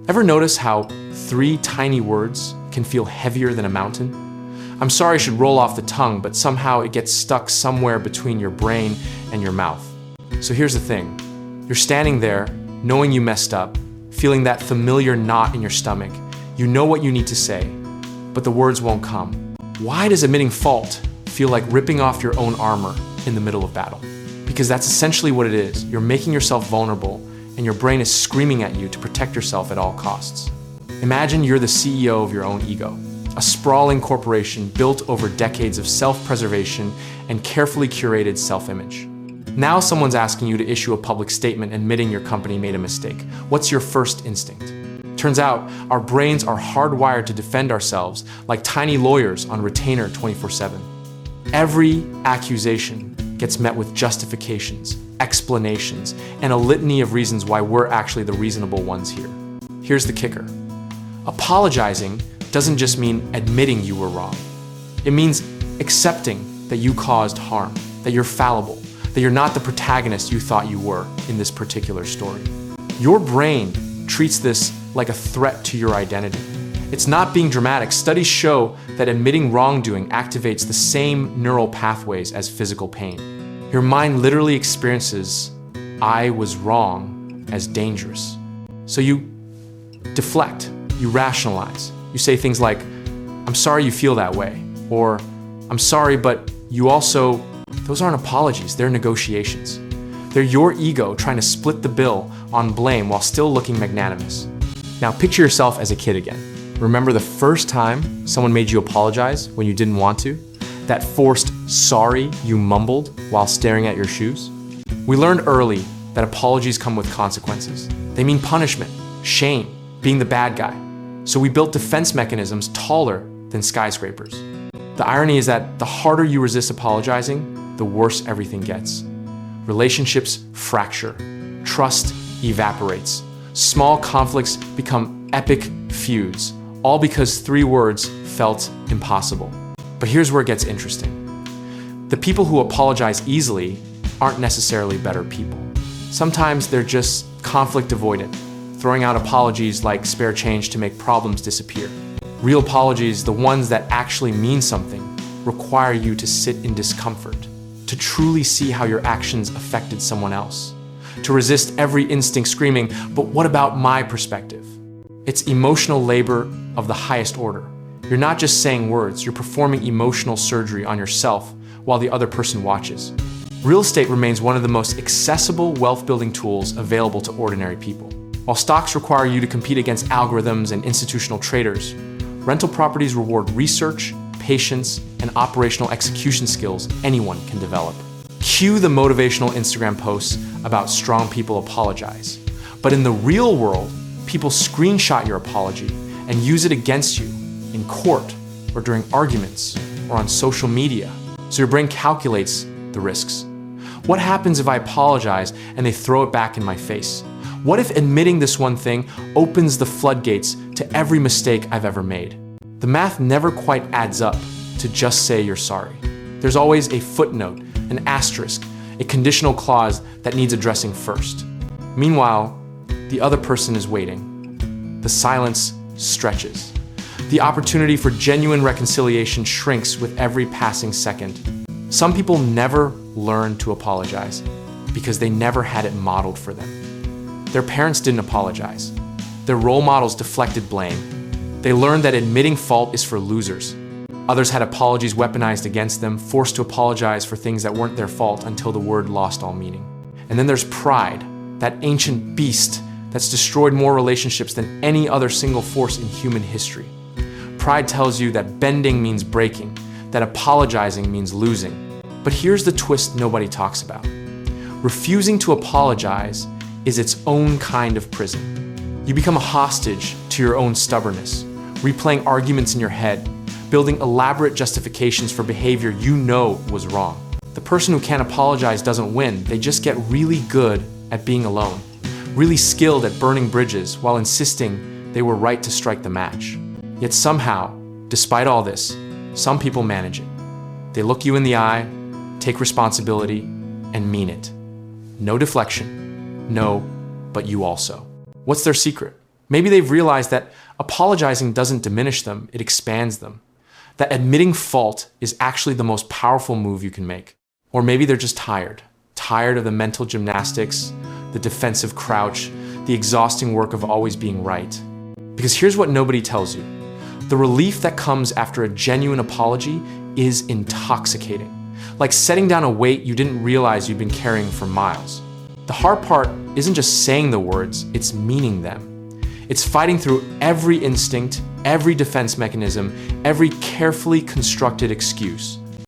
Ever notice how 3 tiny words can feel heavier than a mountain? I'm sorry should roll off the tongue, but somehow it gets stuck somewhere between your brain and your mouth. So here's the thing. You're standing there, knowing you messed up, feeling that familiar knot in your stomach. You know what you need to say, but the words won't come. Why does admitting fault feel like ripping off your own armor in the middle of battle? Because that's essentially what it is. You're making yourself vulnerable, and your brain is screaming at you to protect yourself at all costs. Imagine you're the CEO of your own ego, a sprawling corporation built over decades of self-preservation and carefully curated self-image. Now someone's asking you to issue a public statement admitting your company made a mistake. What's your first instinct? Turns out, our brains are hardwired to defend ourselves like tiny lawyers on retainer 24/7. Every accusation gets met with justifications, explanations, and a litany of reasons why we're actually the reasonable ones here. Here's the kicker. Apologizing doesn't just mean admitting you were wrong. It means accepting that you caused harm, that you're fallible, that you're not the protagonist you thought you were in this particular story. Your brain treats this like a threat to your identity. It's not being dramatic. Studies show that admitting wrongdoing activates the same neural pathways as physical pain. Your mind literally experiences "I was wrong" as dangerous. So you deflect, you rationalize. You say things like, "I'm sorry you feel that way," or "I'm sorry, but you also..." Those aren't apologies, they're negotiations. They're your ego trying to split the bill on blame while still looking magnanimous. Now picture yourself as a kid again. Remember the first time someone made you apologize when you didn't want to? That forced "sorry" you mumbled while staring at your shoes? We learned early that apologies come with consequences. They mean punishment, shame, being the bad guy. So we built defense mechanisms taller than skyscrapers. The irony is that the harder you resist apologizing, the worse everything gets. Relationships fracture, trust evaporates, small conflicts become epic feuds, all because 3 words felt impossible. But here's where it gets interesting. The people who apologize easily aren't necessarily better people. Sometimes they're just conflict avoidant, throwing out apologies like spare change to make problems disappear. Real apologies, the ones that actually mean something, require you to sit in discomfort, to truly see how your actions affected someone else, to resist every instinct screaming, "But what about my perspective?" It's emotional labor of the highest order. You're not just saying words, you're performing emotional surgery on yourself while the other person watches. Real estate remains one of the most accessible wealth-building tools available to ordinary people. While stocks require you to compete against algorithms and institutional traders, rental properties reward research, patience, and operational execution skills anyone can develop. Cue the motivational Instagram posts about strong people apologize. But in the real world, people screenshot your apology and use it against you in court or during arguments or on social media. So your brain calculates the risks. What happens if I apologize and they throw it back in my face? What if admitting this one thing opens the floodgates to every mistake I've ever made? The math never quite adds up to just say you're sorry. There's always a footnote, an asterisk, a conditional clause that needs addressing first. Meanwhile, the other person is waiting. The silence stretches. The opportunity for genuine reconciliation shrinks with every passing second. Some people never learn to apologize because they never had it modeled for them. Their parents didn't apologize. Their role models deflected blame. They learned that admitting fault is for losers. Others had apologies weaponized against them, forced to apologize for things that weren't their fault until the word lost all meaning. And then there's pride, that ancient beast that's destroyed more relationships than any other single force in human history. Pride tells you that bending means breaking, that apologizing means losing. But here's the twist nobody talks about. Refusing to apologize is its own kind of prison. You become a hostage to your own stubbornness, replaying arguments in your head, building elaborate justifications for behavior you know was wrong. The person who can't apologize doesn't win, they just get really good at being alone, really skilled at burning bridges while insisting they were right to strike the match. Yet somehow, despite all this, some people manage it. They look you in the eye, take responsibility, and mean it. No deflection. No, but you also. What's their secret? Maybe they've realized that apologizing doesn't diminish them, it expands them. That admitting fault is actually the most powerful move you can make. Or maybe they're just tired of the mental gymnastics, the defensive crouch, the exhausting work of always being right. Because here's what nobody tells you. The relief that comes after a genuine apology is intoxicating. Like setting down a weight you didn't realize you'd been carrying for miles. The hard part isn't just saying the words, it's meaning them. It's fighting through every instinct, every defense mechanism, every carefully constructed excuse.